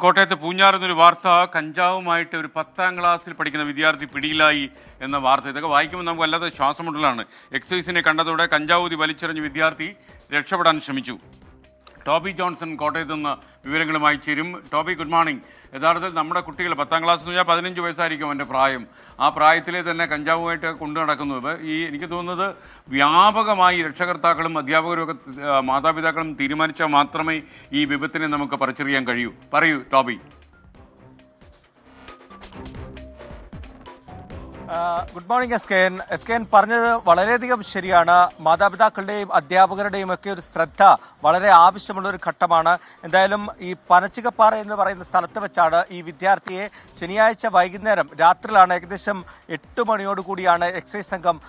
കോട്ടയത്ത് പൂഞ്ഞാറെന്നൊരു വാർത്ത, കഞ്ചാവുമായിട്ട് ഒരു 10ാം ക്ലാസ്സിൽ പഠിക്കുന്ന വിദ്യാർത്ഥി പിടിയിലായി എന്ന വാർത്ത. ഇതൊക്കെ വായിക്കുമ്പോൾ നമുക്ക് വല്ലാതെ ശ്വാസമുട്ടലാണ്. എക്സൈസിനെ കണ്ടതോടെ കഞ്ചാവൂതി വലിച്ചെറിഞ്ഞ് വിദ്യാർത്ഥി രക്ഷപ്പെടാൻ ശ്രമിച്ചു. ടോബി ജോൺസൺ കോട്ടയത്ത് നിന്ന് വിവരങ്ങളുമായി ചേരും. Toby, good morning. യഥാർത്ഥത്തിൽ നമ്മുടെ കുട്ടികൾ 10ാം ക്ലാസ് എന്ന് പറഞ്ഞാൽ 15 വയസ്സായിരിക്കും എൻ്റെ പ്രായം. ആ പ്രായത്തിലെ തന്നെ കഞ്ചാവുമായിട്ട് കൊണ്ടു നടക്കുന്നത് എനിക്ക് തോന്നുന്നത് വ്യാപകമായി രക്ഷകർത്താക്കളും അധ്യാപകരും ഒക്കെ മാതാപിതാക്കളും തീരുമാനിച്ചാൽ മാത്രമേ ഈ വിപത്തിനെ നമുക്ക് പറിച്ചറിയാൻ കഴിയൂ. പറയൂ Toby. Good morning S K N പറഞ്ഞത് വളരെയധികം ശരിയാണ്. മാതാപിതാക്കളുടെയും അധ്യാപകരുടെയും ഒക്കെ ഒരു ശ്രദ്ധ വളരെ ആവശ്യമുള്ള ഒരു ഘട്ടമാണ്. എന്തായാലും ഈ പനച്ചികപ്പാറ എന്ന് പറയുന്ന സ്ഥലത്ത് വെച്ചാണ് ഈ വിദ്യാർത്ഥിയെ ശനിയാഴ്ച വൈകുന്നേരം രാത്രിയിലാണ് ഏകദേശം 8 മണിയോടുകൂടിയാണ് എക്സൈസ് സംഘം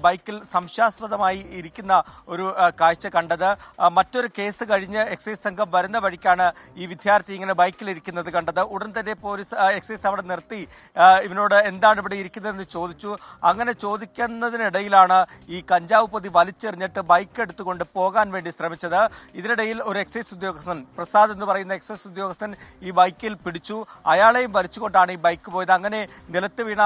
ബൈക്കിൽ സംശയാസ്പദമായി ഇരിക്കുന്ന ഒരു കാഴ്ച കണ്ടത്. മറ്റൊരു കേസ് കഴിഞ്ഞ് എക്സൈസ് സംഘം വരുന്ന വഴിക്കാണ് ഈ വിദ്യാർത്ഥി ഇങ്ങനെ ബൈക്കിലിരിക്കുന്നത് കണ്ടത്. ഉടൻ തന്നെ എക്സൈസ് അവിടെ നിർത്തി ഇവനോട് എന്താണ് ഇവിടെ ഇരിക്കുന്നതെന്ന് ചോദിച്ചു. അങ്ങനെ ചോദിക്കുന്നതിനിടയിലാണ് ഈ കഞ്ചാവ് പൊതി വലിച്ചെറിഞ്ഞിട്ട് ബൈക്ക് എടുത്തുകൊണ്ട് പോകാൻ വേണ്ടി ശ്രമിച്ചത്. ഇതിനിടയിൽ ഒരു എക്സൈസ് ഉദ്യോഗസ്ഥൻ, പ്രസാദ് എന്ന് പറയുന്ന എക്സൈസ് ഉദ്യോഗസ്ഥൻ, ഈ ബൈക്കിൽ പിടിച്ചു. അയാളെയും വലിച്ചുകൊണ്ടാണ് ഈ ബൈക്ക് പോയത്. അങ്ങനെ നിലത്ത് വീണ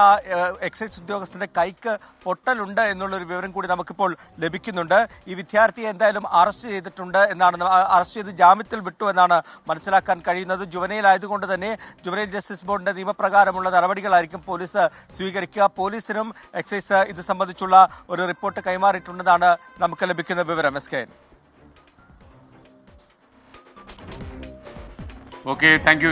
എക്സൈസ് ഉദ്യോഗസ്ഥന്റെ കൈക്ക് പൊട്ടലുണ്ട് എന്നുള്ളൊരു വിവരം കൂടി നമുക്കിപ്പോൾ ലഭിക്കുന്നുണ്ട്. ഈ വിദ്യാർത്ഥിയെ എന്തായാലും അറസ്റ്റ് ചെയ്തിട്ടുണ്ട് എന്നാണ്, അറസ്റ്റ് ചെയ്ത് ജാമ്യത്തിൽ വിട്ടു എന്നാണ് മനസ്സിലാക്കാൻ കഴിയുന്നത്. ജുവനൈൽ ആയതുകൊണ്ട് തന്നെ ജുവനൈൽ ജസ്റ്റിസ് ബോർഡിന്റെ നിയമപ്രകാരമുള്ള നടപടികളായിരിക്കും പോലീസ് സ്വീകരിക്കുക. പോലീസിനും എക്സൈസ് ഇത് സംബന്ധിച്ചുള്ള ഒരു റിപ്പോർട്ട് കൈമാറിയിട്ടുണ്ടെന്നാണ് നമുക്ക് ലഭിക്കുന്ന വിവരം. S K. Okay, thank you.